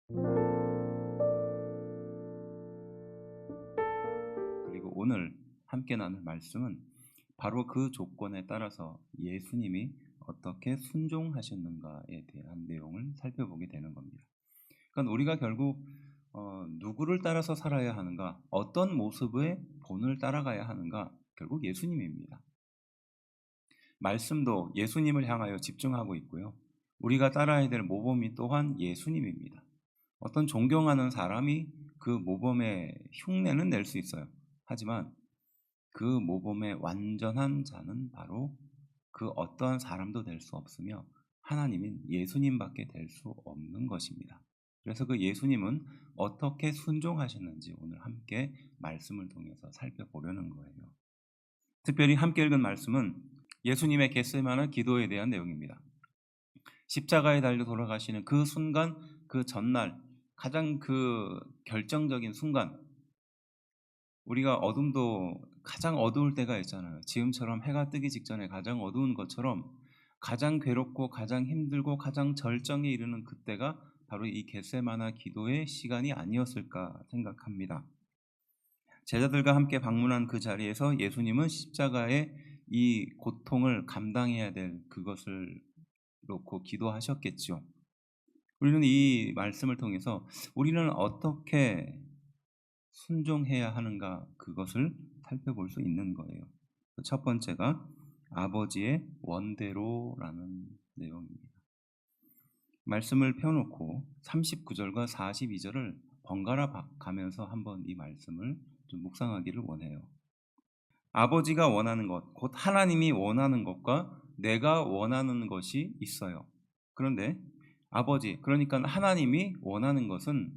그리고 오늘 함께 나눌 말씀은 바로 그 조건에 따라서 예수님이 어떻게 순종하셨는가에 대한 내용을 살펴보게 되는 겁니다. 그러니까 우리가 결국 누구를 따라서 살아야 하는가, 어떤 모습의 본을 따라가야 하는가, 결국 예수님입니다. 말씀도 예수님을 향하여 집중하고 있고요. 우리가 따라야 될 모범이 또한 예수님입니다. 어떤 존경하는 사람이 그 모범의 흉내는 낼 수 있어요. 하지만 그 모범의 완전한 자는 바로 그 어떠한 사람도 될 수 없으며 하나님인 예수님밖에 될 수 없는 것입니다. 그래서 그 예수님은 어떻게 순종하셨는지 오늘 함께 말씀을 통해서 살펴보려는 거예요. 특별히 함께 읽은 말씀은 예수님의 겟세마네 기도에 대한 내용입니다. 십자가에 달려 돌아가시는 그 순간, 그 전날, 가장 그 결정적인 순간, 우리가 어둠도 가장 어두울 때가 있잖아요. 지금처럼 해가 뜨기 직전에 가장 어두운 것처럼 가장 괴롭고 가장 힘들고 가장 절정에 이르는 그때가 바로 이 겟세마네 기도의 시간이 아니었을까 생각합니다. 제자들과 함께 방문한 그 자리에서 예수님은 십자가의 이 고통을 감당해야 될 그것을 놓고 기도하셨겠죠. 우리는 이 말씀을 통해서 우리는 어떻게 순종해야 하는가 그것을 살펴볼 수 있는 거예요. 첫 번째가 아버지의 원대로라는 내용입니다. 말씀을 펴놓고 39절과 42절을 번갈아 가면서 한번 이 말씀을 좀 묵상하기를 원해요. 아버지가 원하는 것, 곧 하나님이 원하는 것과 내가 원하는 것이 있어요. 그런데 아버지, 그러니까 하나님이 원하는 것은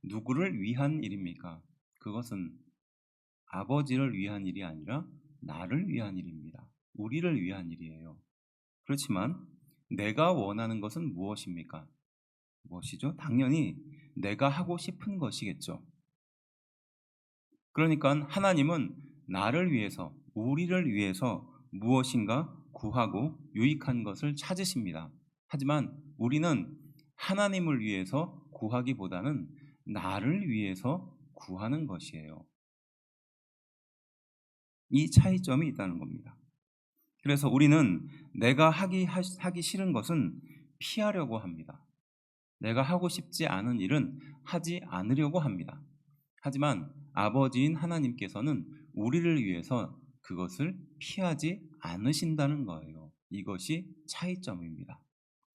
누구를 위한 일입니까? 그것은 아버지를 위한 일이 아니라 나를 위한 일입니다. 우리를 위한 일이에요. 그렇지만 내가 원하는 것은 무엇입니까? 무엇이죠? 당연히 내가 하고 싶은 것이겠죠. 그러니까 하나님은 나를 위해서, 우리를 위해서 무엇인가 구하고 유익한 것을 찾으십니다. 하지만 우리는 하나님을 위해서 구하기보다는 나를 위해서 구하는 것이에요. 이 차이점이 있다는 겁니다. 그래서 우리는 내가 하기 싫은 것은 피하려고 합니다. 내가 하고 싶지 않은 일은 하지 않으려고 합니다. 하지만 아버지인 하나님께서는 우리를 위해서 그것을 피하지 않으신다는 거예요. 이것이 차이점입니다.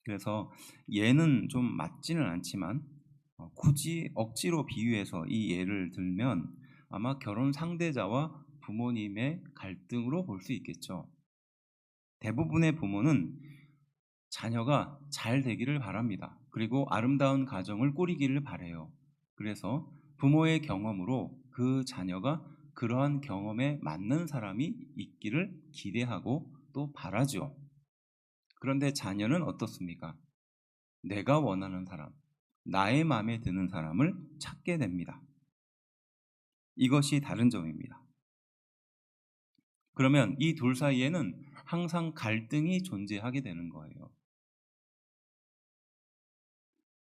그래서 예는 좀 맞지는 않지만 굳이 억지로 비유해서 이 예를 들면 아마 결혼 상대자와 부모님의 갈등으로 볼 수 있겠죠. 대부분의 부모는 자녀가 잘 되기를 바랍니다. 그리고 아름다운 가정을 꾸리기를 바라요. 그래서 부모의 경험으로 그 자녀가 그러한 경험에 맞는 사람이 있기를 기대하고 또 바라죠. 그런데 자녀는 어떻습니까? 내가 원하는 사람, 나의 마음에 드는 사람을 찾게 됩니다. 이것이 다른 점입니다. 그러면 이 둘 사이에는 항상 갈등이 존재하게 되는 거예요.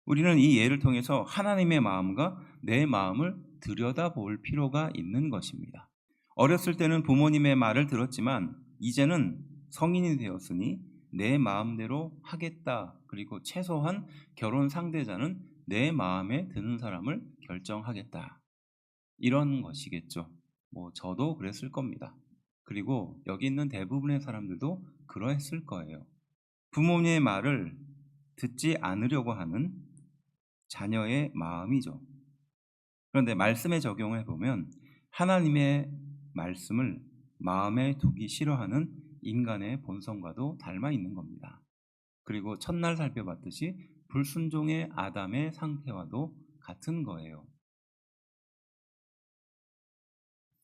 우리는 이 예를 통해서 하나님의 마음과 내 마음을 들여다볼 필요가 있는 것입니다. 어렸을 때는 부모님의 말을 들었지만 이제는 성인이 되었으니 내 마음대로 하겠다. 그리고 최소한 결혼 상대자는 내 마음에 드는 사람을 결정하겠다. 이런 것이겠죠. 저도 그랬을 겁니다. 그리고 여기 있는 대부분의 사람들도 그러했을 거예요. 부모님의 말을 듣지 않으려고 하는 자녀의 마음이죠. 그런데 말씀에 적용해 보면 하나님의 말씀을 마음에 두기 싫어하는 인간의 본성과도 닮아 있는 겁니다. 그리고 첫날 살펴봤듯이 불순종의 아담의 상태와도 같은 거예요.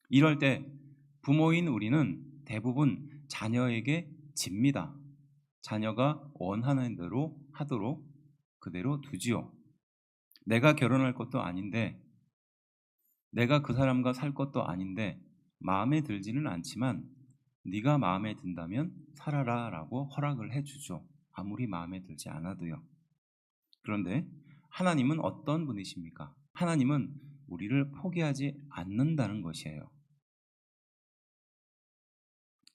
이럴 때 부모인 우리는 대부분 자녀에게 집니다. 자녀가 원하는 대로 하도록 그대로 두지요. 내가 결혼할 것도 아닌데, 내가 그 사람과 살 것도 아닌데 마음에 들지는 않지만 네가 마음에 든다면 살아라 라고 허락을 해주죠. 아무리 마음에 들지 않아도요. 그런데 하나님은 어떤 분이십니까? 하나님은 우리를 포기하지 않는다는 것이에요.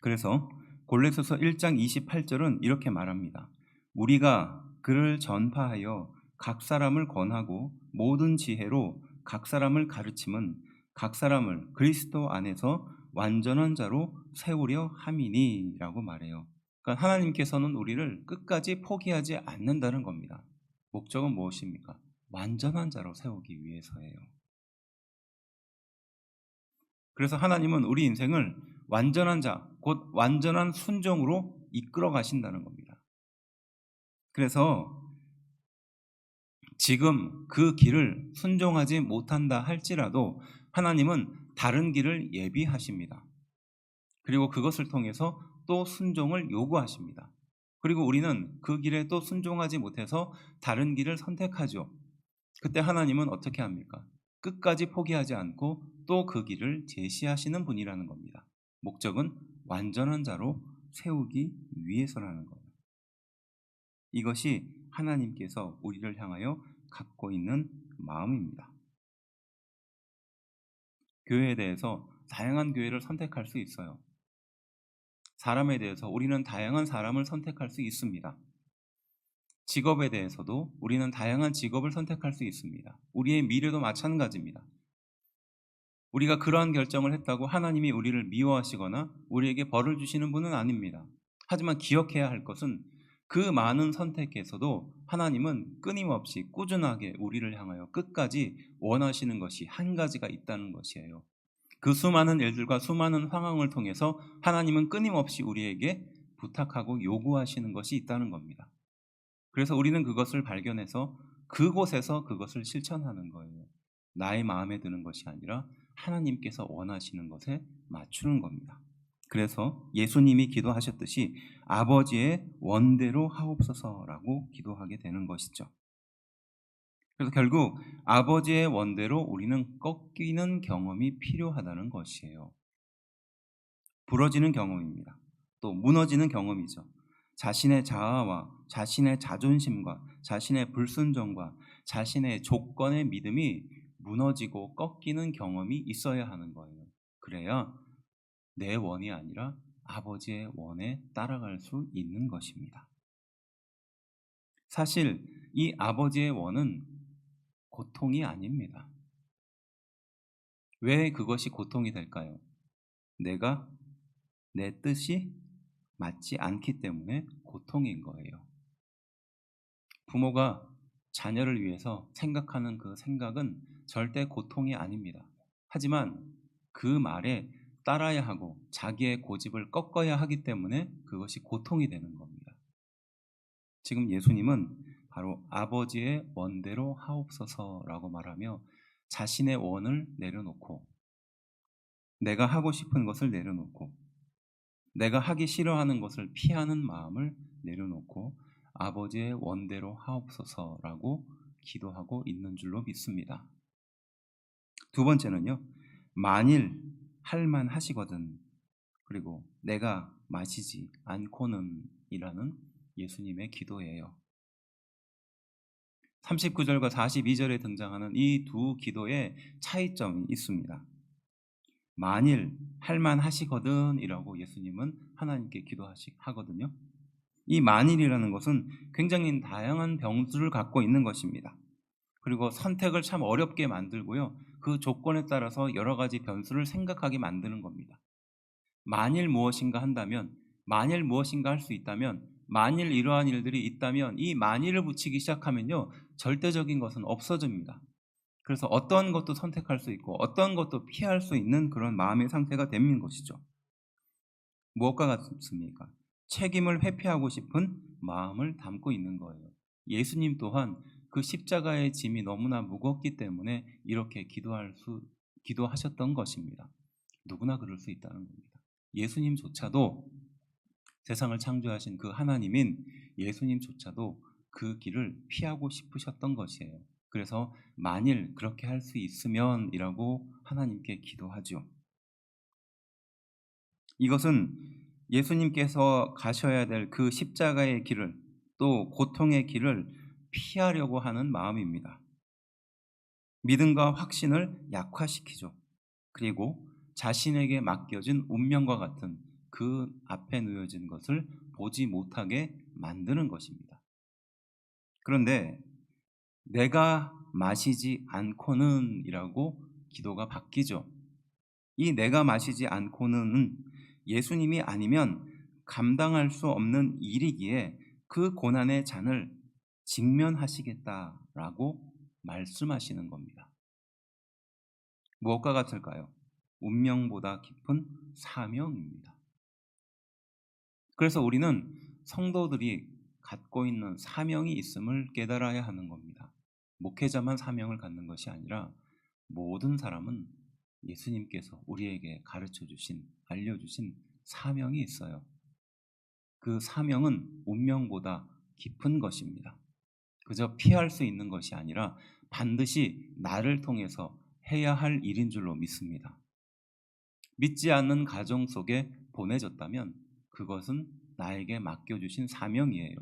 그래서 골로새서 1장 28절은 이렇게 말합니다. 우리가 그를 전파하여 각 사람을 권하고 모든 지혜로 각 사람을 가르침은 각 사람을 그리스도 안에서 완전한 자로 세우려 함이니라고 말해요. 그러니까 하나님께서는 우리를 끝까지 포기하지 않는다는 겁니다. 목적은 무엇입니까? 완전한 자로 세우기 위해서예요. 그래서 하나님은 우리 인생을 완전한 자, 곧 완전한 순종으로 이끌어 가신다는 겁니다. 그래서 지금 그 길을 순종하지 못한다 할지라도 하나님은 다른 길을 예비하십니다. 그리고 그것을 통해서 또 순종을 요구하십니다. 그리고 우리는 그 길에 또 순종하지 못해서 다른 길을 선택하죠. 그때 하나님은 어떻게 합니까? 끝까지 포기하지 않고 또 그 길을 제시하시는 분이라는 겁니다. 목적은 완전한 자로 세우기 위해서라는 거예요. 이것이 하나님께서 우리를 향하여 갖고 있는 마음입니다. 교회에 대해서 다양한 교회를 선택할 수 있어요. 사람에 대해서 우리는 다양한 사람을 선택할 수 있습니다. 직업에 대해서도 우리는 다양한 직업을 선택할 수 있습니다. 우리의 미래도 마찬가지입니다. 우리가 그러한 결정을 했다고 하나님이 우리를 미워하시거나 우리에게 벌을 주시는 분은 아닙니다. 하지만 기억해야 할 것은 그 많은 선택에서도 하나님은 끊임없이 꾸준하게 우리를 향하여 끝까지 원하시는 것이 한 가지가 있다는 것이에요. 그 수많은 일들과 수많은 상황을 통해서 하나님은 끊임없이 우리에게 부탁하고 요구하시는 것이 있다는 겁니다. 그래서 우리는 그것을 발견해서 그곳에서 그것을 실천하는 거예요. 나의 마음에 드는 것이 아니라 하나님께서 원하시는 것에 맞추는 겁니다. 그래서 예수님이 기도하셨듯이 아버지의 원대로 하옵소서라고 기도하게 되는 것이죠. 그래서 결국 아버지의 원대로 우리는 꺾이는 경험이 필요하다는 것이에요. 부러지는 경험입니다. 또 무너지는 경험이죠. 자신의 자아와 자신의 자존심과 자신의 불순종과 자신의 조건의 믿음이 무너지고 꺾이는 경험이 있어야 하는 거예요. 그래야 내 원이 아니라 아버지의 원에 따라갈 수 있는 것입니다. 사실 이 아버지의 원은 고통이 아닙니다. 왜 그것이 고통이 될까요? 내가 내 뜻이 맞지 않기 때문에 고통인 거예요. 부모가 자녀를 위해서 생각하는 그 생각은 절대 고통이 아닙니다. 하지만 그 말에 따라야 하고 자기의 고집을 꺾어야 하기 때문에 그것이 고통이 되는 겁니다. 지금 예수님은 바로 아버지의 원대로 하옵소서라고 말하며 자신의 원을 내려놓고 내가 하고 싶은 것을 내려놓고 내가 하기 싫어하는 것을 피하는 마음을 내려놓고 아버지의 원대로 하옵소서라고 기도하고 있는 줄로 믿습니다. 두 번째는요. 만일 할만 하시거든 그리고 내가 마시지 않고는 이라는 예수님의 기도예요. 39절과 42절에 등장하는 이 두 기도의 차이점이 있습니다. 만일 할만 하시거든 이라고 예수님은 하나님께 기도하거든요. 이 만일이라는 것은 굉장히 다양한 변수를 갖고 있는 것입니다. 그리고 선택을 참 어렵게 만들고요. 그 조건에 따라서 여러 가지 변수를 생각하게 만드는 겁니다. 만일 무엇인가 한다면, 만일 무엇인가 할 수 있다면, 만일 이러한 일들이 있다면 이 만일을 붙이기 시작하면요. 절대적인 것은 없어집니다. 그래서 어떤 것도 선택할 수 있고 어떤 것도 피할 수 있는 그런 마음의 상태가 되는 것이죠. 무엇과 같습니까? 책임을 회피하고 싶은 마음을 담고 있는 거예요. 예수님 또한 그 십자가의 짐이 너무나 무겁기 때문에 이렇게 기도하셨던 것입니다. 누구나 그럴 수 있다는 겁니다. 예수님조차도 세상을 창조하신 그 하나님인 예수님조차도 그 길을 피하고 싶으셨던 것이에요. 그래서 만일 그렇게 할 수 있으면 이라고 하나님께 기도하죠. 이것은 예수님께서 가셔야 될 그 십자가의 길을 또 고통의 길을 피하려고 하는 마음입니다. 믿음과 확신을 약화시키죠. 그리고 자신에게 맡겨진 운명과 같은 그 앞에 놓여진 것을 보지 못하게 만드는 것입니다. 그런데 내가 마시지 않고는 이라고 기도가 바뀌죠. 이 내가 마시지 않고는 예수님이 아니면 감당할 수 없는 일이기에 그 고난의 잔을 직면하시겠다라고 말씀하시는 겁니다. 무엇과 같을까요? 운명보다 깊은 사명입니다. 그래서 우리는 성도들이 갖고 있는 사명이 있음을 깨달아야 하는 겁니다. 목회자만 사명을 갖는 것이 아니라 모든 사람은 예수님께서 우리에게 가르쳐 주신, 알려주신 사명이 있어요. 그 사명은 운명보다 깊은 것입니다. 그저 피할 수 있는 것이 아니라 반드시 나를 통해서 해야 할 일인 줄로 믿습니다. 믿지 않는 가정 속에 보내졌다면 그것은 나에게 맡겨주신 사명이에요.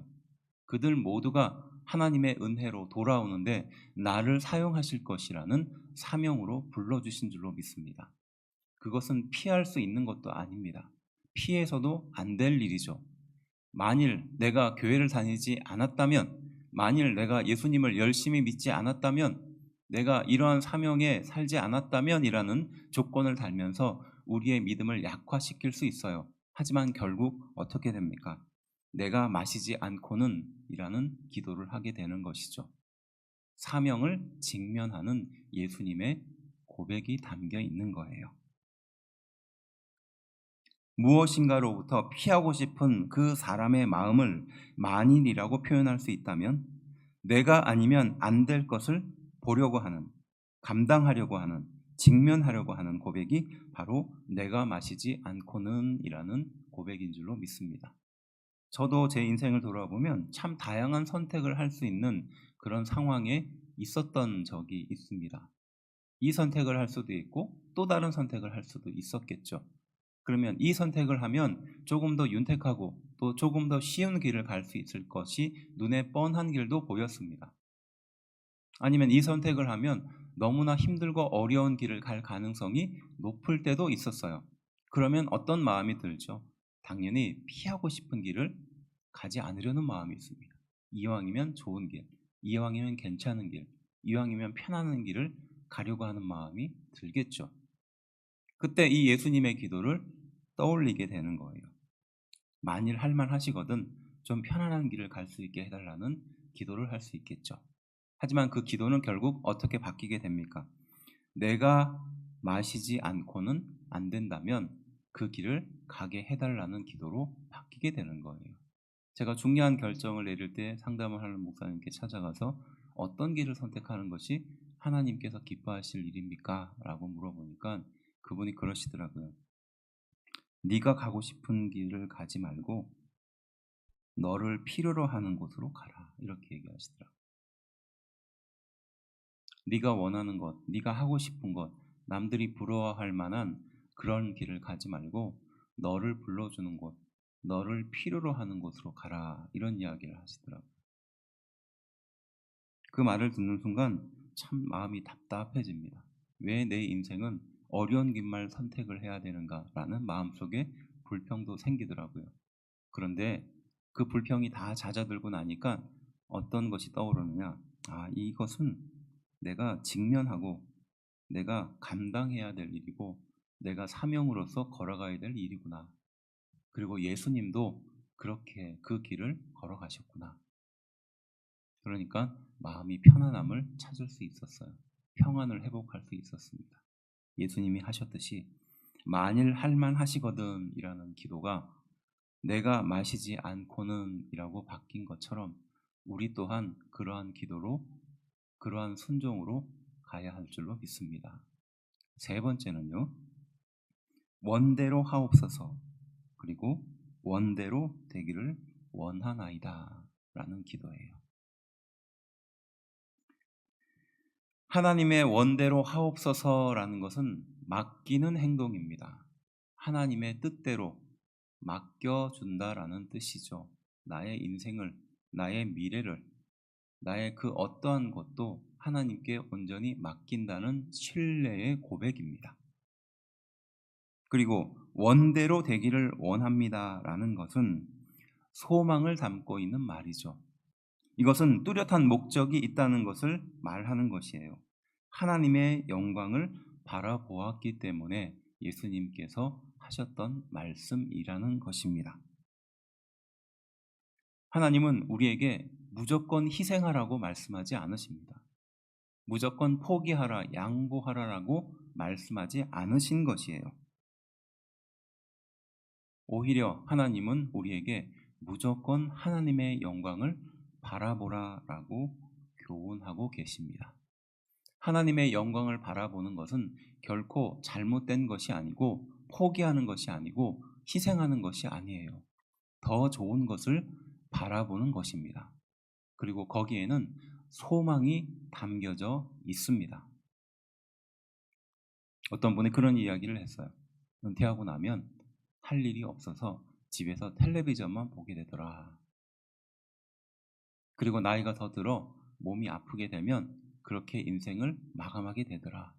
그들 모두가 하나님의 은혜로 돌아오는데 나를 사용하실 것이라는 사명으로 불러주신 줄로 믿습니다. 그것은 피할 수 있는 것도 아닙니다. 피해서도 안 될 일이죠. 만일 내가 교회를 다니지 않았다면, 만일 내가 예수님을 열심히 믿지 않았다면, 내가 이러한 사명에 살지 않았다면이라는 조건을 달면서 우리의 믿음을 약화시킬 수 있어요. 하지만 결국 어떻게 됩니까? 내가 마시지 않고는 이라는 기도를 하게 되는 것이죠. 사명을 직면하는 예수님의 고백이 담겨 있는 거예요. 무엇인가로부터 피하고 싶은 그 사람의 마음을 만일이라고 표현할 수 있다면 내가 아니면 안 될 것을 보려고 하는, 감당하려고 하는, 직면하려고 하는 고백이 바로 내가 마시지 않고는 이라는 고백인 줄로 믿습니다. 저도 제 인생을 돌아보면 참 다양한 선택을 할 수 있는 그런 상황에 있었던 적이 있습니다. 이 선택을 할 수도 있고 또 다른 선택을 할 수도 있었겠죠. 그러면 이 선택을 하면 조금 더 윤택하고 또 조금 더 쉬운 길을 갈 수 있을 것이 눈에 뻔한 길도 보였습니다. 아니면 이 선택을 하면 너무나 힘들고 어려운 길을 갈 가능성이 높을 때도 있었어요. 그러면 어떤 마음이 들죠? 당연히 피하고 싶은 길을 가지 않으려는 마음이 있습니다. 이왕이면 좋은 길, 이왕이면 괜찮은 길, 이왕이면 편안한 길을 가려고 하는 마음이 들겠죠. 그때 이 예수님의 기도를 떠올리게 되는 거예요. 만일 할만 하시거든 좀 편안한 길을 갈 수 있게 해달라는 기도를 할 수 있겠죠. 하지만 그 기도는 결국 어떻게 바뀌게 됩니까? 내가 마시지 않고는 안 된다면 그 길을 가게 해달라는 기도로 바뀌게 되는 거예요. 제가 중요한 결정을 내릴 때 상담을 하는 목사님께 찾아가서 어떤 길을 선택하는 것이 하나님께서 기뻐하실 일입니까? 라고 물어보니까 그분이 그러시더라고요. 네가 가고 싶은 길을 가지 말고 너를 필요로 하는 곳으로 가라. 이렇게 얘기하시더라고요. 네가 원하는 것, 네가 하고 싶은 것, 남들이 부러워할 만한 그런 길을 가지 말고 너를 불러주는 곳, 너를 필요로 하는 곳으로 가라. 이런 이야기를 하시더라고요. 그 말을 듣는 순간 참 마음이 답답해집니다. 왜 내 인생은 어려운 길만 선택을 해야 되는가라는 마음속에 불평도 생기더라고요. 그런데 그 불평이 다 잦아들고 나니까 어떤 것이 떠오르느냐? 아, 이것은 내가 직면하고 내가 감당해야 될 일이고 내가 사명으로서 걸어가야 될 일이구나. 그리고 예수님도 그렇게 그 길을 걸어가셨구나. 그러니까 마음이 편안함을 찾을 수 있었어요. 평안을 회복할 수 있었습니다. 예수님이 하셨듯이 만일 할만 하시거든 이라는 기도가 내가 마시지 않고는 이라고 바뀐 것처럼 우리 또한 그러한 기도로 그러한 순종으로 가야 할 줄로 믿습니다. 세 번째는요. 원대로 하옵소서 그리고 원대로 되기를 원하나이다 라는 기도예요. 하나님의 원대로 하옵소서라는 것은 맡기는 행동입니다. 하나님의 뜻대로 맡겨준다라는 뜻이죠. 나의 인생을, 나의 미래를, 나의 그 어떠한 것도 하나님께 온전히 맡긴다는 신뢰의 고백입니다. 그리고 원대로 되기를 원합니다라는 것은 소망을 담고 있는 말이죠. 이것은 뚜렷한 목적이 있다는 것을 말하는 것이에요. 하나님의 영광을 바라보았기 때문에 예수님께서 하셨던 말씀이라는 것입니다. 하나님은 우리에게 무조건 희생하라고 말씀하지 않으십니다. 무조건 포기하라, 양보하라라고 말씀하지 않으신 것이에요. 오히려 하나님은 우리에게 무조건 하나님의 영광을 바라보라라고 교훈하고 계십니다. 하나님의 영광을 바라보는 것은 결코 잘못된 것이 아니고 포기하는 것이 아니고 희생하는 것이 아니에요. 더 좋은 것을 바라보는 것입니다. 그리고 거기에는 소망이 담겨져 있습니다. 어떤 분이 그런 이야기를 했어요. 은퇴하고 나면 할 일이 없어서 집에서 텔레비전만 보게 되더라. 그리고 나이가 더 들어 몸이 아프게 되면 그렇게 인생을 마감하게 되더라.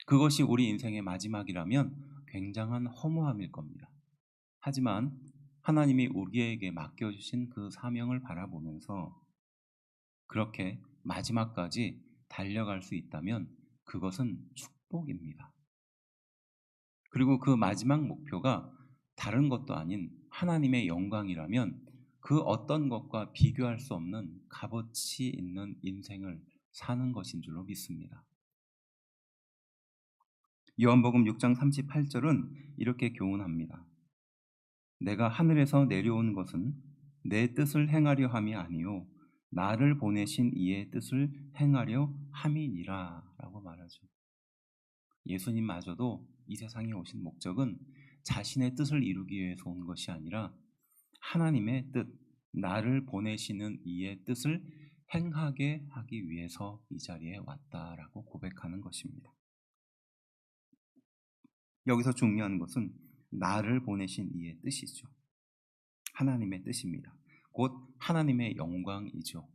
그것이 우리 인생의 마지막이라면 굉장한 허무함일 겁니다. 하지만 하나님이 우리에게 맡겨주신 그 사명을 바라보면서 그렇게 마지막까지 달려갈 수 있다면 그것은 축복입니다. 그리고 그 마지막 목표가 다른 것도 아닌 하나님의 영광이라면 그 어떤 것과 비교할 수 없는 값어치 있는 인생을 사는 것인 줄로 믿습니다. 요한복음 6장 38절은 이렇게 교훈합니다. 내가 하늘에서 내려온 것은 내 뜻을 행하려 함이 아니요 나를 보내신 이의 뜻을 행하려 함이니라 라고 말하죠. 예수님마저도 이 세상에 오신 목적은 자신의 뜻을 이루기 위해서 온 것이 아니라 하나님의 뜻, 나를 보내시는 이의 뜻을 행하게 하기 위해서 이 자리에 왔다라고 고백하는 것입니다. 여기서 중요한 것은 나를 보내신 이의 뜻이죠. 하나님의 뜻입니다. 곧 하나님의 영광이죠.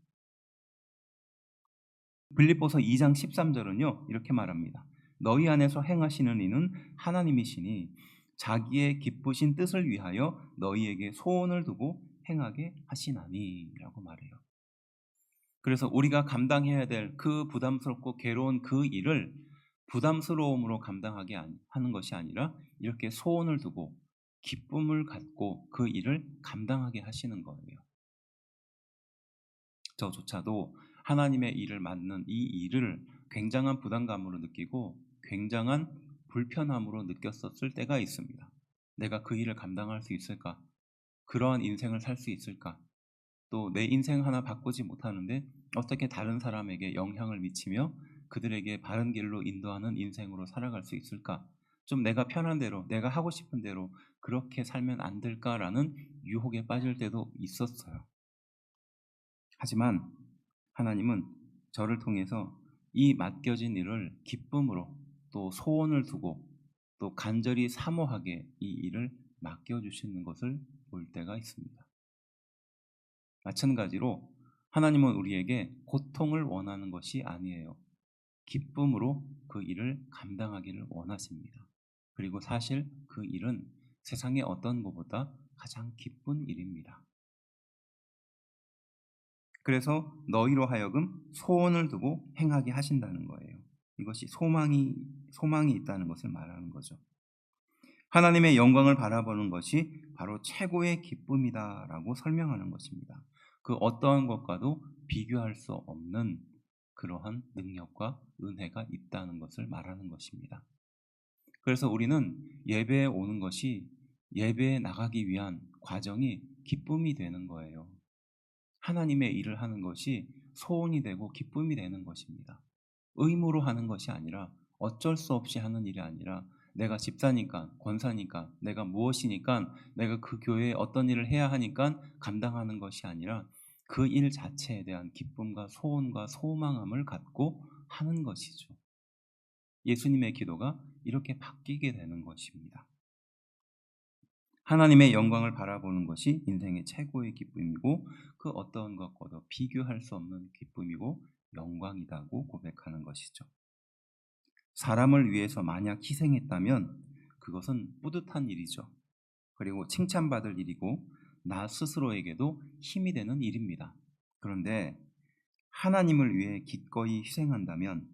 빌립보서 2장 13절은요 이렇게 말합니다. 너희 안에서 행하시는 이는 하나님이시니 자기의 기쁘신 뜻을 위하여 너희에게 소원을 두고 행하게 하시나니 라고 말해요. 그래서 우리가 감당해야 될 그 부담스럽고 괴로운 그 일을 부담스러움으로 감당하게 하는 것이 아니라 이렇게 소원을 두고 기쁨을 갖고 그 일을 감당하게 하시는 거예요. 저조차도 하나님의 일을 맡는 이 일을 굉장한 부담감으로 느끼고 굉장한 불편함으로 느꼈었을 때가 있습니다. 내가 그 일을 감당할 수 있을까? 그러한 인생을 살 수 있을까? 또 내 인생 하나 바꾸지 못하는데 어떻게 다른 사람에게 영향을 미치며 그들에게 바른 길로 인도하는 인생으로 살아갈 수 있을까? 좀 내가 편한 대로, 내가 하고 싶은 대로 그렇게 살면 안 될까라는 유혹에 빠질 때도 있었어요. 하지만 하나님은 저를 통해서 이 맡겨진 일을 기쁨으로 또 소원을 두고 또 간절히 사모하게 이 일을 맡겨주시는 것을 볼 때가 있습니다. 마찬가지로 하나님은 우리에게 고통을 원하는 것이 아니에요. 기쁨으로 그 일을 감당하기를 원하십니다. 그리고 사실 그 일은 세상의 어떤 것보다 가장 기쁜 일입니다. 그래서 너희로 하여금 소원을 두고 행하게 하신다는 거예요. 이것이 소망이 있다는 것을 말하는 거죠. 하나님의 영광을 바라보는 것이 바로 최고의 기쁨이다라고 설명하는 것입니다. 그 어떠한 것과도 비교할 수 없는 그러한 능력과 은혜가 있다는 것을 말하는 것입니다. 그래서 우리는 예배에 오는 것이 예배에 나가기 위한 과정이 기쁨이 되는 거예요. 하나님의 일을 하는 것이 소원이 되고 기쁨이 되는 것입니다. 의무로 하는 것이 아니라 어쩔 수 없이 하는 일이 아니라 내가 집사니까, 권사니까, 내가 무엇이니까, 내가 그 교회에 어떤 일을 해야 하니까 감당하는 것이 아니라 그 일 자체에 대한 기쁨과 소원과 소망함을 갖고 하는 것이죠. 예수님의 기도가 이렇게 바뀌게 되는 것입니다. 하나님의 영광을 바라보는 것이 인생의 최고의 기쁨이고 그 어떤 것과도 비교할 수 없는 기쁨이고 영광이라고 고백하는 것이죠. 사람을 위해서 만약 희생했다면 그것은 뿌듯한 일이죠. 그리고 칭찬받을 일이고 나 스스로에게도 힘이 되는 일입니다. 그런데 하나님을 위해 기꺼이 희생한다면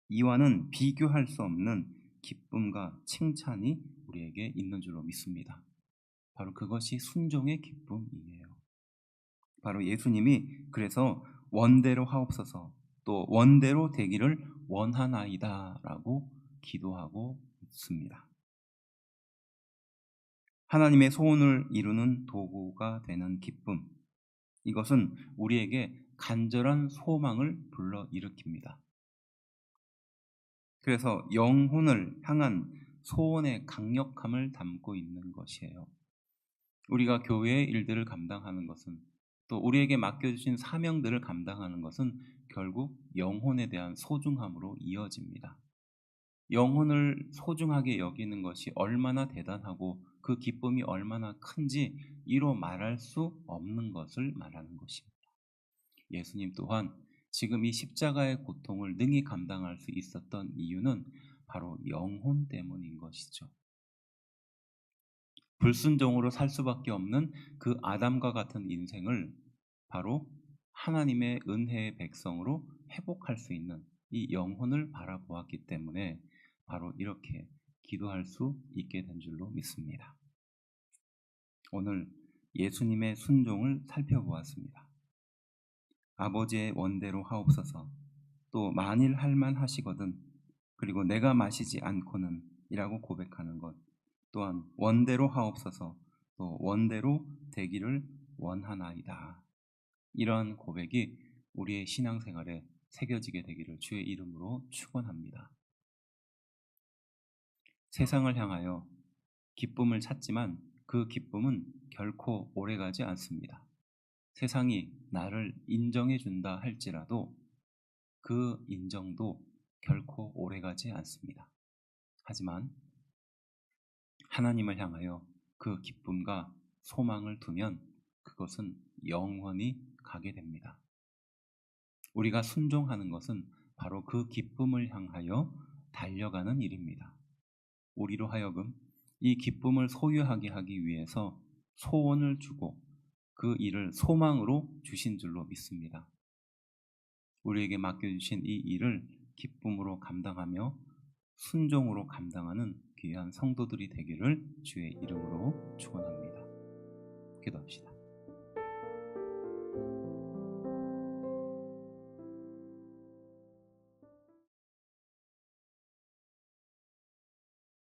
이와는 비교할 수 없는 기쁨과 칭찬이 우리에게 있는 줄로 믿습니다. 바로 그것이 순종의 기쁨이에요. 바로 예수님이 그래서 원대로 하옵소서 또 원대로 되기를 원하나이다 라고 기도하고 있습니다. 하나님의 소원을 이루는 도구가 되는 기쁨, 이것은 우리에게 간절한 소망을 불러일으킵니다. 그래서 영혼을 향한 소원의 강력함을 담고 있는 것이에요. 우리가 교회의 일들을 감당하는 것은 또 우리에게 맡겨주신 사명들을 감당하는 것은 결국 영혼에 대한 소중함으로 이어집니다. 영혼을 소중하게 여기는 것이 얼마나 대단하고 그 기쁨이 얼마나 큰지 이로 말할 수 없는 것을 말하는 것입니다. 예수님 또한 지금 이 십자가의 고통을 능히 감당할 수 있었던 이유는 바로 영혼 때문인 것이죠. 불순종으로 살 수밖에 없는 그 아담과 같은 인생을 바로 하나님의 은혜의 백성으로 회복할 수 있는 이 영혼을 바라보았기 때문에 바로 이렇게 기도할 수 있게 된 줄로 믿습니다. 오늘 예수님의 순종을 살펴보았습니다. 아버지의 원대로 하옵소서 또 만일 할만하시거든 그리고 내가 마시지 않고는 이라고 고백하는 것 또한 원대로 하옵소서 또 원대로 되기를 원하나이다. 이러한 고백이 우리의 신앙생활에 새겨지게 되기를 주의 이름으로 축원합니다. 세상을 향하여 기쁨을 찾지만 그 기쁨은 결코 오래가지 않습니다. 세상이 나를 인정해 준다 할지라도 그 인정도 결코 오래가지 않습니다. 하지만 하나님을 향하여 그 기쁨과 소망을 두면 그것은 영원히 가게 됩니다. 우리가 순종하는 것은 바로 그 기쁨을 향하여 달려가는 일입니다. 우리로 하여금 이 기쁨을 소유하게 하기 위해서 소원을 주고 그 일을 소망으로 주신 줄로 믿습니다. 우리에게 맡겨주신 이 일을 기쁨으로 감당하며 순종으로 감당하는 귀한 성도들이 되기를 주의 이름으로 축원합니다. 기도합시다.